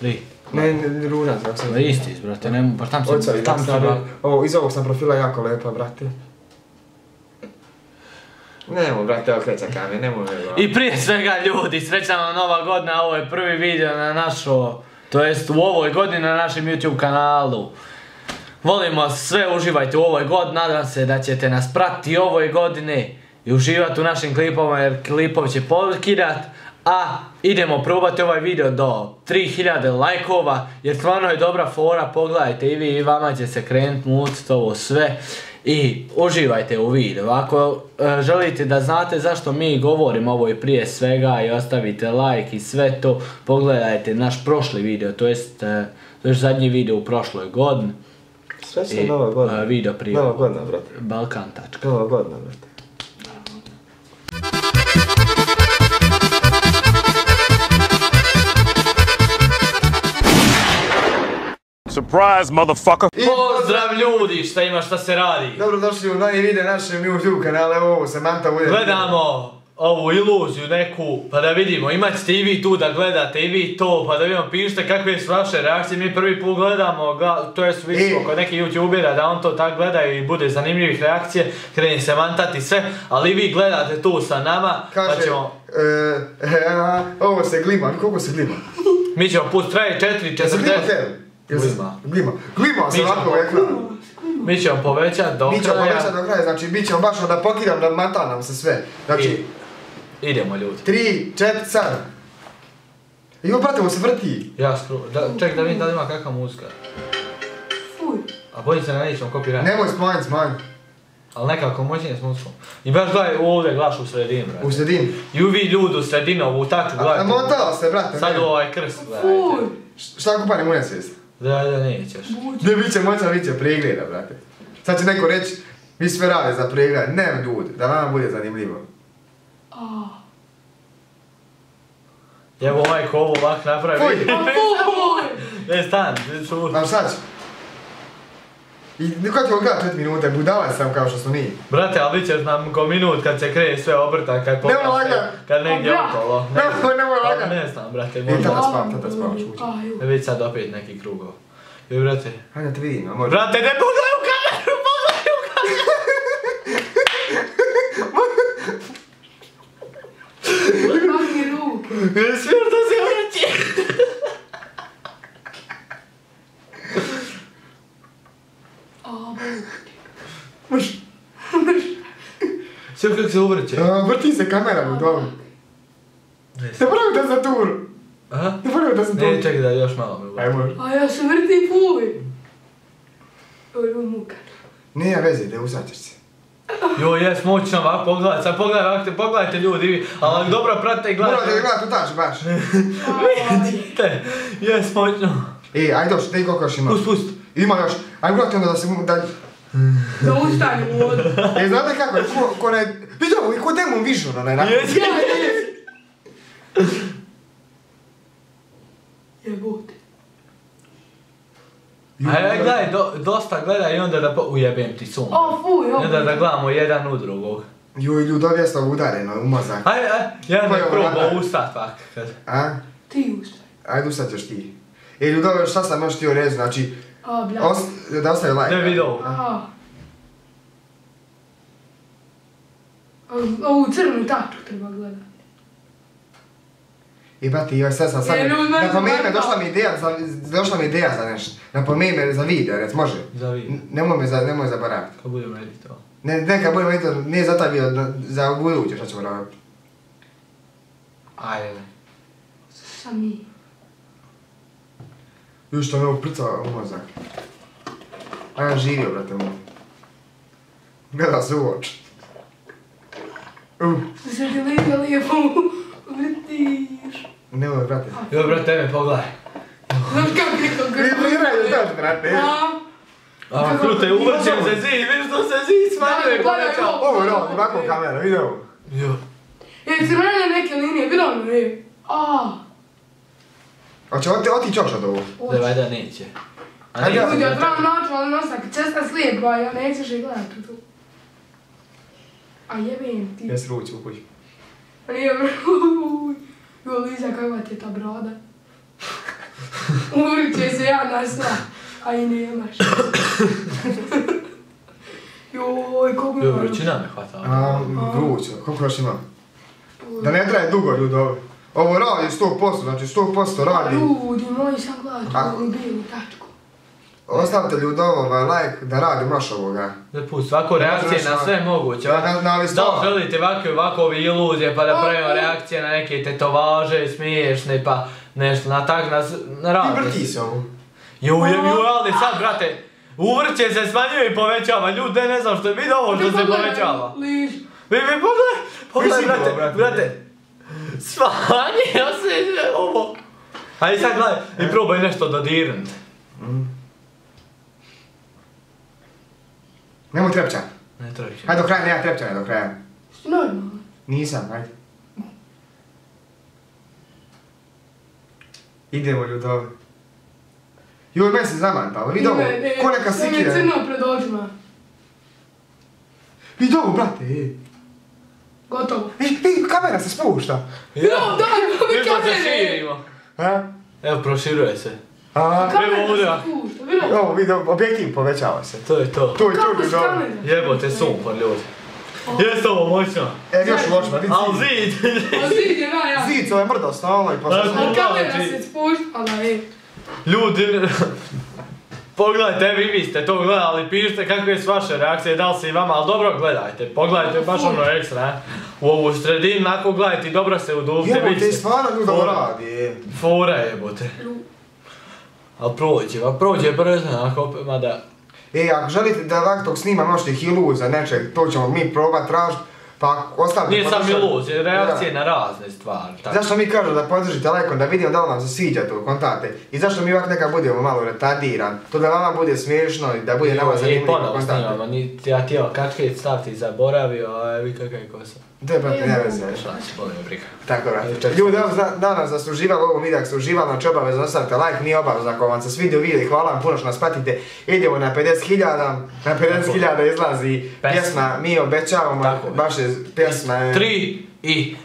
3. Ne, ružan sam. To je isti, brate, nemo, pa tam se... Iz ovog sam profila jako lepa, brate. Nemo, brate, okreća kamer, nemo me go. I prije svega ljudi, srećna vam nova godina, ovo je prvi video na to jest u ovoj godini na našem YouTube kanalu. Volimo vas sve, uživajte u ovoj godini, nadam se da ćete nas pratiti ove godine i uživati u našim klipovima jer klipov će pokidat. A idemo probati ovaj video do 3000 lajkova jer stvarno je dobra fora, pogledajte i vi i vama će se krenut mucit ovo sve. I uživajte u videu. Ako želite da znate zašto mi govorimo ovo i prije svega i ostavite like i sve to, pogledajte naš prošli video, to jest zadnji video u prošloj godini. Sve će nova godina. Video prije. Nova godina, brate. Balkan.com. Nova godina, brate. Surprise, motherfucker! Pozdrav ljudi, šta ima, šta se radi? Dobrodošli u novi video našem YouTube kanale, evo Samantha bude. Gledamo ovu iluziju neku, pa da vidimo, imat ćete i vi tu da gledate i vi to, pa da vidimo, pišite kakve su vaše reakcije, mi prvi put gledamo, to je vidimo kod nekih youtubera da on to tak gleda i bude zanimljivih reakcije, kreni se mantati sve, ali vi gledate tu sa nama, kaže, pa ćemo... ovo se glima, koliko se glima? Mi ćemo pust traje 4.40. Glima se ovako u ekranu. Mi ćemo povećati do kraja. Znači bit ćemo baš da pokidam, da mata nam se sve. Znači... Idemo ljudi. 3, 4, sad. Evo, brate, ovo se vrti. Ja ček da vidim da li ima kakva muzika. Fuj. A bojim se da nećemo copyright. Nemoj smanj. Ali nekako moćnije s muzikom. I baš gledaj ovdje glaš u sredini, brate. U sredini? I vi ljudi u sredini ovu taču gledajte. A montala se, brate. Sad ovaj krst gledajte. Fuj. Šta kupa ne moja svijest? Da nećeš. Ne, bit će moćan, bit će pregleda, brate. Sad će neko reći, vi sve rade za pregled. Ne, ljudi, da vama bude zanimljivo. Evo ovaj ko ovo ovak napravi. Fuj! Ne, stan, šur. Nam sad ću. I kako ćemo gledati 4 minute, budala sam kao što smo mi. Brate, ali bit će nam ko minut kad se kreje sve obrta, kad pokaže, kad negdje okolo. Nemoj lagat. Ne znam, brate, Tata možda. spavam, šući. Već sad opet neki krugov. Joj, brate. Hajde da te vidim, a može. Brate, ne pogledaj u kameru, pogledaj u kameru! Kakvi ruke. Svijer to se vraći. Sve kako se uvrće. Vrti se kamera u domu. Ne pravi da za tur. Aha? Ne pravi da za tur. Ne, čekaj da još malo me uvrći. Ajmo. A ja se vrtim fuj. Ovo je muka. Nije veze, da usaćeš se. Joj, jes moćno ovak pogledajte, sad pogledajte ljudi, ali dobro pratite i gledajte. Morate gledati u tači, baš. Vidite, jes moćno. Ajde došli, daj koliko još ima. Pust. Ima još, ajmo gledati onda da se... Da ustane u vodu. Znate kako je, ko ne... Vidimo, i ko demon vision, onaj nakon. Jebote. Ajde, gledaj, dosta gledaj i onda da ujebem ti sunce. O, fuj, I onda da gledamo jedan u drugog. Joj, ljudovi je stav udareno, umazak. Ajde, ja ne probao ustat pak. Ti ustane. Ajde ustat još ti. Ljudovi, šta sam još htio reći, znači... Da ostaje like. Ne vidio. Ovu crnu taču treba gledati. Brate, joj, sad sam... Napomeni me, došla mi ideja za nešto. Napomeni me za video, rec, može? Za video. Nemoj zaboraviti. Kad budemo editovat. Ne, kad budemo editovat, nije za taj video, za buduće šta ćemo raditi. Ajde. Sa mi. Još što me uprcao umazak. A ja živio, brate moj. Gleda se u oči. Sad je lijepo vrtiš. Nemoj, brate. Joj, brate, tebe pogledaj. Znaš kako neko grbo? Vibriraju daš, brate. A, krute, uvrćem se zid, vidiš što se zid smanjuje povećao. Ovo je ovo, ovako kamera, vidi ovo. Jo. Crvene neke linije, bilo ono je. Hoće otići još od ovo? Da, vajda neće. Ajde, Ljudi, ja trebam naći, ali nosak, česta slijepa, ja nećeš i gledati tu. A jebem ti. Jes ruci u kući. Nije bruj. Jo, Liza, kakva ti je ta brada? ja nasra, a i nemaš. Joj, koliko Joj, vrućina me hvata. Vruće, koliko još ima? Da ne traje dugo, ljudovi. Ovo radi 100%, znači 100% radi. Ljudi moji, sam gledati ovu bijelu tačku. Ostavite ljudovoma like da radi još ovoga. Da pust, ovako reakcije na sve moguće. Da li želite ovakove iluzije pa da pravimo reakcije na neke tetovaže smiješne pa nešto na tak na razne. Ti vrti se ovo. Joj, ali sad, brate, uvrće se smanjuje i povećava. Ljudi, ne znam što je vidio ovo što se povećava. Vi pogledaj, brate. Smanjio se ovo. Ajde sad gledaj i probaj nešto dodirnut. Nemoj trepćan. Ne trepćan. Hajde do kraja, nema trepćana do kraja. Što normalno? Nisam, hajde. Idemo ljudovi. Joj, meni se zamantalo, vidi ovo, ko neka sikira. Sve mi je crno pred očima. Vidi ovo, brate, Gotovo. Kamera se spušta. Da, mi se širimo. Evo, proširuje se. Kamera se spušta, Ovo, vidi, objektiv povećava se. To je to. To je to ljudovi. Jebote sumpor, ljudi. Jeste ovo moćno? Još u očima, vidi Al zid. Zid je najjači. Zid, ovo je mrdo stalo i pošto... Kamera se spušta, Ljudi, pogledajte, vi ste to gledali, pišite kakve su vaše reakcije, da li se i vama, ali dobro gledajte, pogledajte baš ono ekstra, u ovu sredinu, nakon gledajte i dobro se uduvite, vidite. Jebote, stvarno ljudi ovo radi, Fora jebote. Ali prođe brzo, onako opet, mada... Ako želite da ovak tog snima možete iluza nečeg, to ćemo mi probat tražiti, pa ostavite... Nije sam iluzije, reakcije na razne stvari. Zašto mi kažemo da podržite lajkom, da vidimo da li vam se sviđa to, kontate. I zašto mi ovak neka budemo malo retardiran, to da vama bude smiješno i da bude nama zanimljivo, kontate. I ponovo snimamo, ja ti ovo kačket staviti zaboravio, a vi kakaj kosa. Da, brate, ne veze. Tako, brate. Ljudi, danas da ste uživali ovo video, ako ste uživali, znači obavezno ostavite like, nije obavezno ako vam se svidio video i hvala vam puno što nas pratite. Idemo na 50.000, na 50.000 izlazi pjesma, mi obećavamo, baš je pjesma... 3 i